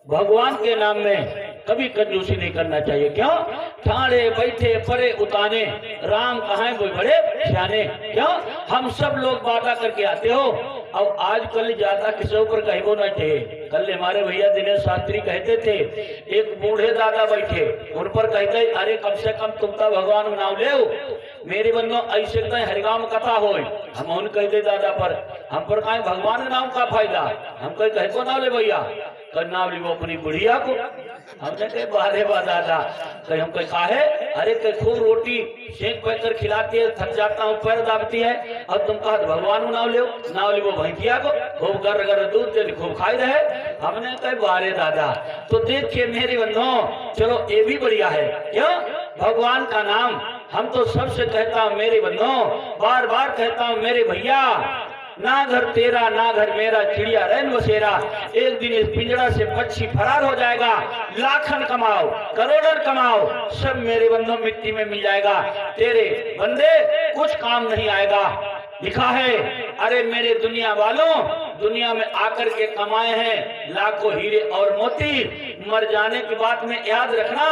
भगवान के नाम में कभी कंजूसी नहीं करना चाहिए। क्यों? ठाणे बैठे परे उताने, राम कहाँ कोई बड़े सियाने। क्यों? हम सब लोग बाता करके आते हो। अब आजकल ज्यादा किसी ऊपर कहबो न थे। कल हमारे भैया दिनेश शास्त्री कहते थे, एक बूढ़े दादा बैठे, उन पर कहते अरे कम से कम तुम तो भगवान नाम ले। मेरे बंदो ऐसे हरिगाम कथा हो, हम उन कहते दादा पर, हम पर कहे भगवान नाम का फायदा। हम कहे कह को नाम ले भैया, कल नाम ली वो अपनी बुढ़िया को। हमने कहे बारे बा दादा, कहीं हम कहे काहे? अरे कहीं खूब रोटी सेक पैक कर खिलाती है, थक जाता हूँ, पैर दाबती है, और तुम कहा भगवान नाम ले, नाम ली वो भैंसिया को, खूब गर गर दूध दे खूब खाई रहे। हमने कहे बारे दादा। तो देखिए मेरे बंधुओं, चलो ये भी बढ़िया है। क्यों? भगवान का नाम हम तो सबसे कहता हूँ मेरे बंधुओं, बार बार कहता हूँ मेरे भैया, ना घर तेरा ना घर मेरा, चिड़िया रैन बसेरा। एक दिन इस पिंजड़ा से पक्षी फरार हो जाएगा, लाखन कमाओ करोड़न कमाओ, सब मेरे बंधुओं मिट्टी में मिल जाएगा, तेरे बंदे कुछ काम नहीं आएगा। लिखा है, अरे मेरे दुनिया वालों, दुनिया में आकर के कमाए हैं लाखों हीरे और मोती, मर जाने की बात में याद रखना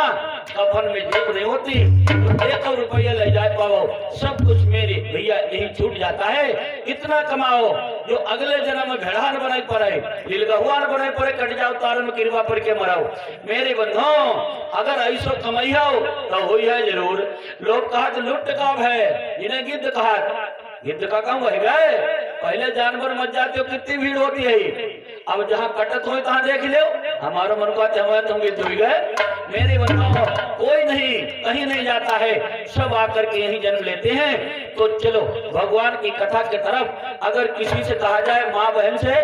कफन में जेब नहीं होती, तो 1 रुपया ले जाए पाओ, सब कुछ मेरे भैया यही छूट जाता है। इतना कमाओ जो अगले जन्म में भेड़ा न बनाई पड़े, लीलगहुआ न बनाई पड़े, कट जाओ तारन में किरवा पर के मराओ। मेरे बंधुओं, अगर ऐसो कमाई हो तो हुई है जरूर। लोग कहा लुट का है, इन्हें गिद्ध कहा, गिद्ध का काम वही गए। पहले जानवर मच जाते हो कितनी भीड़ होती है, अब जहाँ कटत हो तहाँ देख लो, हमारा मन को तुम गिद्ध हुई गए। मेरे बंधुओं, कोई नहीं कहीं नहीं जाता है, सब आकर के यहीं जन्म लेते हैं। तो चलो भगवान की कथा की तरफ। अगर किसी से कहा जाए माँ बहन से,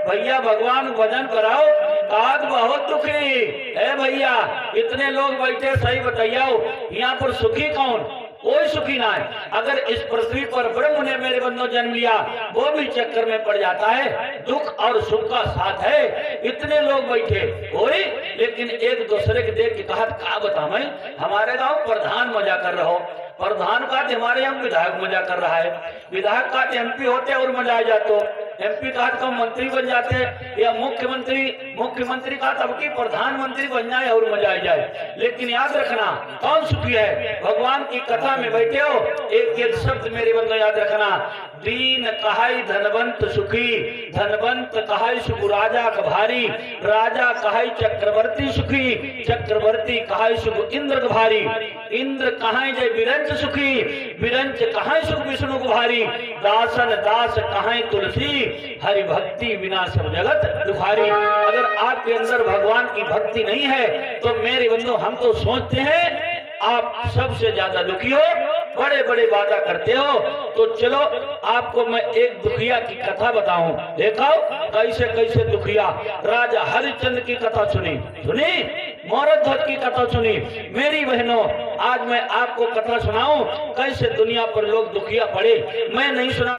भैया भगवान भजन कराओ, कहा बहुत दुखी है भैया, इतने लोग बैठे, सही बताइयो यहाँ पर सुखी कौन? कोई सुखी ना है। अगर इस पृथ्वी पर ब्रह्म ने मेरे बंधुओं जन्म लिया, वो भी चक्कर में पड़ जाता है, दुख और सुख का साथ है। इतने लोग बैठे कोई, लेकिन एक दूसरे के देख के कहा क्या बता, मैं हमारे गांव प्रधान मजा कर रहा हो, प्रधान का हमारे यहाँ विधायक मजा कर रहा है, विधायक का एमपी होते और मजा आ जाते, एमपी का तो मंत्री बन जाते, या मुख्यमंत्री का तब की प्रधानमंत्री बन जाए और मजा आ जाए। लेकिन याद रखना कौन सुखी है? भगवान की कथा में बैठे हो, एक एक शब्द मेरे बंधु याद रखना, दीन कहाई धनवंत सुखी, धनवंत कहाई सुख राजा का भारी, राजा कहाई चक्रवर्ती सुखी, चक्रवर्ती कहाई सुख इंद्र का भारी, इंद्र कहाई जय विरंच सुखी, विरंच कहाई सुख विष्णु को भारी, दासन दास कहाई तुलसी, हरि भक्ति बिना सब जगत दुखारी। अगर आपके अंदर भगवान की भक्ति नहीं है तो मेरे बंधु हम तो सोचते हैं आप सबसे ज्यादा दुखी हो, बड़े बड़े वादा करते हो। तो चलो आपको मैं एक दुखिया की कथा बताऊं, देखो कैसे कैसे दुखिया। राजा हरिश्चंद्र की कथा सुनी, मोरध्वज की कथा सुनी। मेरी बहनों, आज मैं आपको कथा सुनाऊं कैसे दुनिया पर लोग दुखिया पड़े। मैं नहीं सुना